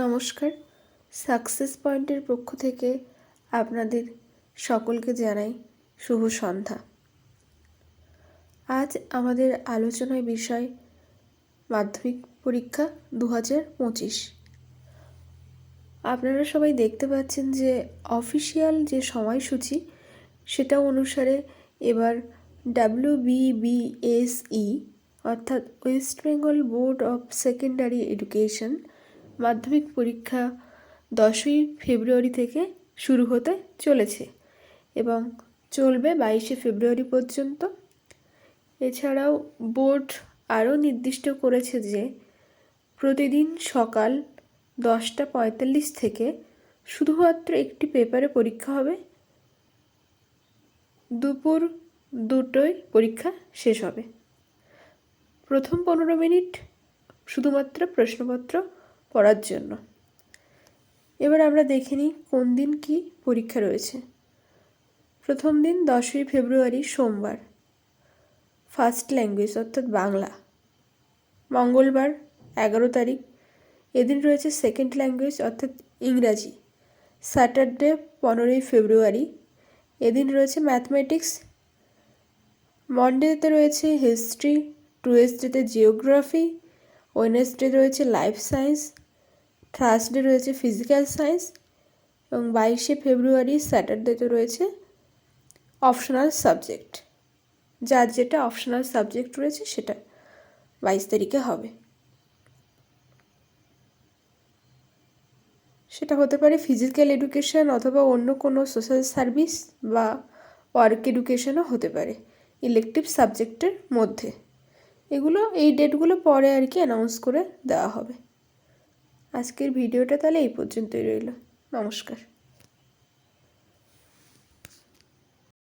নমস্কার। সাকসেস পয়েন্টের পক্ষ থেকে আপনাদের সকলকে জানাই শুভ সন্ধ্যা। আজ আমাদের আলোচনার বিষয় মাধ্যমিক পরীক্ষা 2025। আপনারা সবাই দেখতে পাচ্ছেন যে অফিসিয়াল যে সময়সূচি সেটা অনুসারে এবার WBBSE অর্থাৎ West Bengal board of secondary education মাধ্যমিক পরীক্ষা 10ই ফেব্রুয়ারি থেকে শুরু হতে চলেছে এবং চলবে 22শে ফেব্রুয়ারি পর্যন্ত। এছাড়াও বোর্ড আরও নির্দিষ্ট করেছে যে প্রতিদিন সকাল 10:45 থেকে শুধুমাত্র একটি পেপারে পরীক্ষা হবে, দুপুর 2টোয় পরীক্ষা শেষ হবে। প্রথম 15 মিনিট শুধুমাত্র প্রশ্নপত্র পড়ার জন্য। এবার আমরা দেখে নিই কোন দিন কি পরীক্ষা রয়েছে। প্রথম দিন 10ই ফেব্রুয়ারি সোমবার, ফার্স্ট ল্যাঙ্গুয়েজ অর্থাৎ বাংলা। মঙ্গলবার 11 তারিখ, এদিন রয়েছে সেকেন্ড ল্যাঙ্গুয়েজ অর্থাৎ ইংরাজি। স্যাটারডে 15ই ফেব্রুয়ারি, এদিন রয়েছে ম্যাথমেটিক্স। মন্ডেতে রয়েছে হিস্ট্রি, টুয়েসডেতে জিওগ্রাফি, ওয়েডনেসডে রয়েছে লাইফ সায়েন্স, থার্সডে রয়েছে ফিজিক্যাল সায়েন্স এবং 22শে ফেব্রুয়ারি স্যাটারডেতে রয়েছে অপশনাল সাবজেক্ট। যার যেটা অপশনাল সাবজেক্ট রয়েছে সেটা 22 তারিখে হবে। সেটা হতে পারে ফিজিক্যাল এডুকেশন অথবা অন্য কোনো সোশ্যাল সার্ভিস বা ওয়ার্ক এডুকেশনও হতে পারে ইলেকটিভ সাবজেক্টের মধ্যে। এই ডেটগুলো পরে আর কি অ্যানাউন্স করে দেওয়া হবে। আজকের ভিডিওটা তাহলে এই পর্যন্তই রইল। নমস্কার।